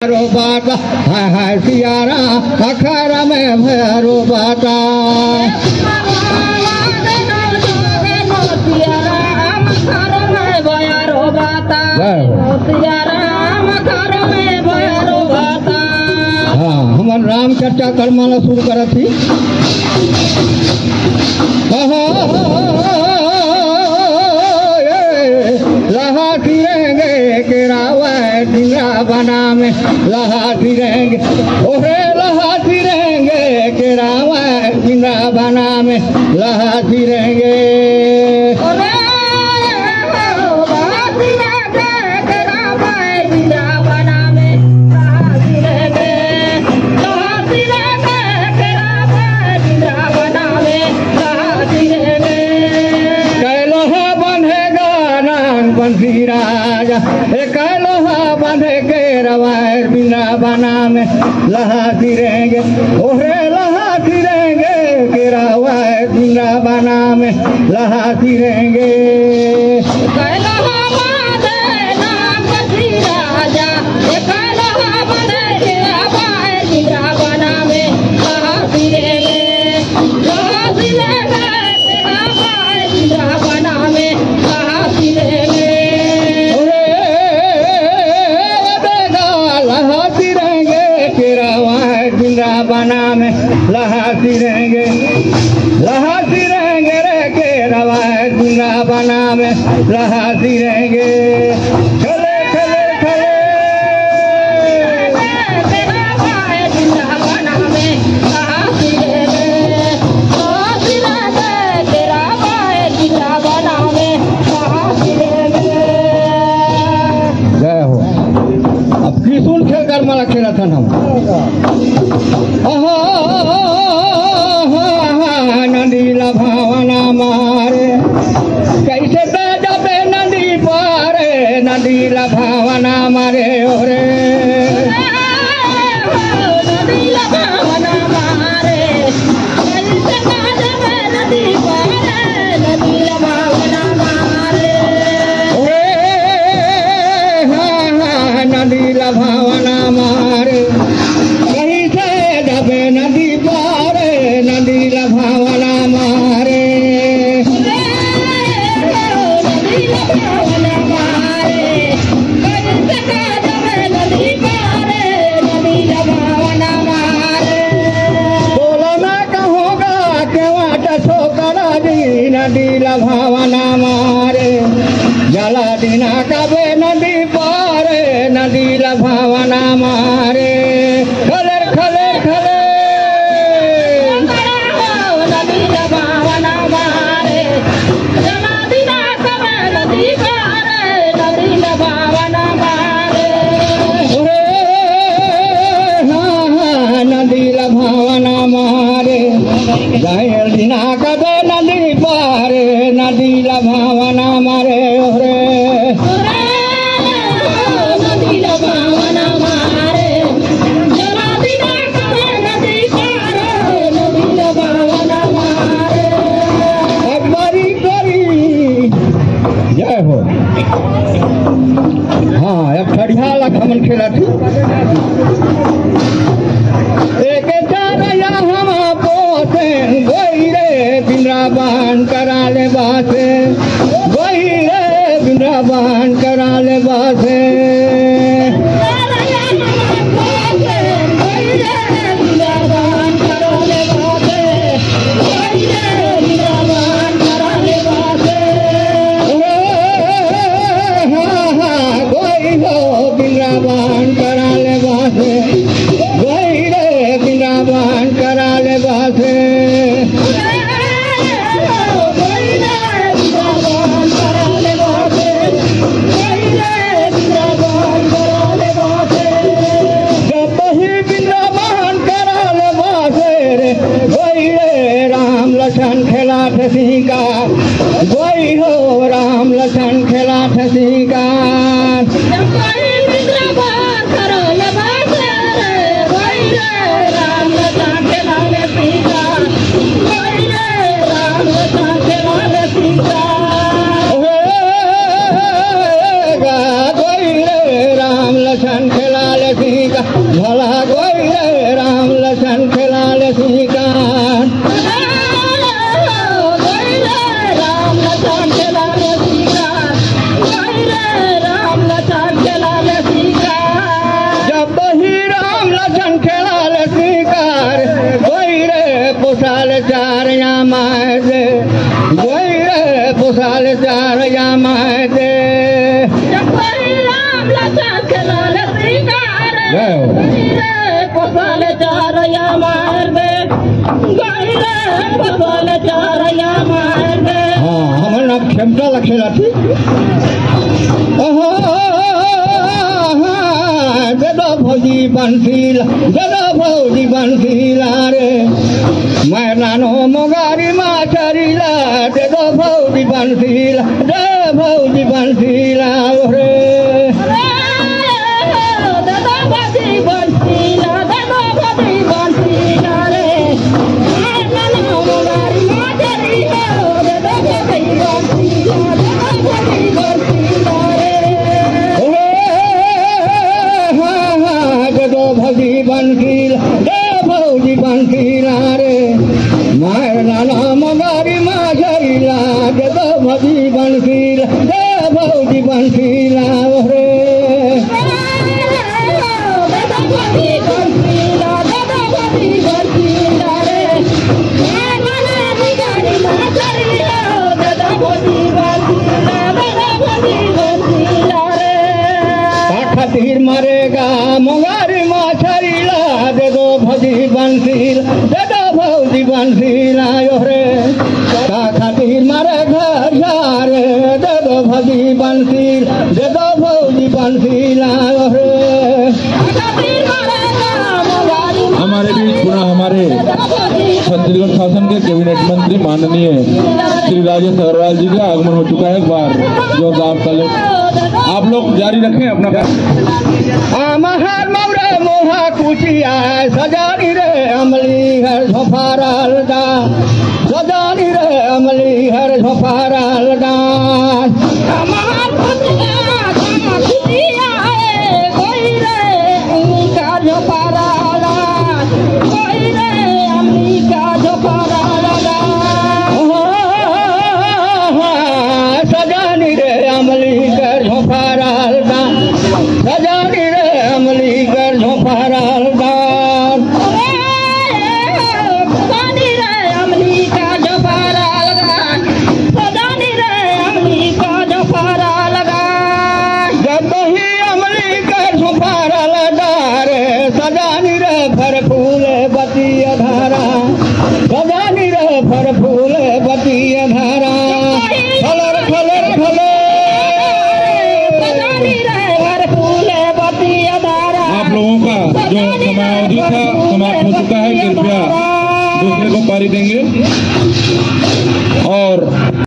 भैरो बाटा है सियारा अखाड़ा में भैरो बाटा हाँ हमारे राम चर्चा करमाला शुरू करा थी लहाती रहेंगे केरावा डिंगरा बना में लहाती रहेंगे ओहे लहाती रहेंगे केरावा डिंगरा बना में लहाती रहेंगे राजा एक लोहा बंधे के रवायर बिना बना में लहाती रहेंगे ओहे लहाती रहेंगे के रवायर बिना बना में लहाती रहेंगे बना में लहाती रहेंगे रे के रवायत बिना बना में लहाती रहेंगे खले खले खले जय हो अब किसुन खेल कर माला खेला था हम नदीला भावना मारे कैसे जबे नदी पारे नदीला भावना मारे ओरे नदीला भावना मारे कैसे जबे नदी पारे नदीला भावना मारे हाँ नदीला भावना मारे नदी पारे नदीला भावना मारे नदीला भावना मारे नदी पारे नदीला भावना मारे बोलो ना कहूँगा के वाट छोकरा दी नदीला भावना मारे जला दिना कबे नदी पारे नदीला भावना मारे खले खले खले दिना कदे नदी पारे नदीला भावना मारे ओरे नदीला भावना मारे जला दिना कदे नदी पारे नदीला भावना मारे अकबरी करी जय हो हाँ अब खड़िया लग हमन खेला थी एक चारया हम गोई रे बिंद्राबान करा ले बासे गोई रे बिंद्राबान करा ले बासे बिंद्राबान करा ले बासे गोई रे बिंद्राबान करा ले बासे लखन खेला ठसी का गोई हो राम लखन खेला ठसी का राम लखन खेला खेलाल सीका भला कोई रे राम लखन खेलाल सीका राम लखन खेलाल सीका राम लखन खेलाल सीका जब ही राम लखन खेलाल सीका कोई रे पोसाल चार या माय दे कोई रे पोसाल चार या माय दे क्षमता लक्षला थी दादा भौजी बंसीला रे मैं नानो मोगारी माचरीला दादा भौजी बंसीला रे भौजी बंसीला रे मार नाना मगारी माचरीला दादा भौजी बंसीला रे खातिर मरेगा मोगारी माछरीला दे दो भौजी बंसील दादा भौजी बंसीला रे खातिर मरे घर यार दे दो भौजी बंसील दे दो भौजी बंसीला रे हमारे बीच पुनः हमारे छत्तीसगढ़ शासन के कैबिनेट मंत्री माननीय श्री राजेश अग्रवाल जी का आगमन हो चुका है। एक बार जोरदार तालियां आप लोग जारी रखें अपना काम। महार मौरे मोहा कुचिया सजानी रे अमली हर झोफाराल दा सजानी रे अमली हर झोफाराल दा महार कुचिया कोई रे अमली का झोफाराल कोई रे अमली का झोफाराल सजानी रे अमली कर झोफाराल दा सजानी रे अमली कर झोफाराल दा सजानी रे अमली का झोफाराल दा सजानी रे अमली का झोफाराल दा जब ही अमली कर झोफाराल दा रे सजानी रे फर फूल बती धारा सजानी रे फर फूल बती धारा खलर खलर खलर आप लोगों का जो समयावधि था समाप्त हो चुका है। कृपया दूसरे को पारी देंगे।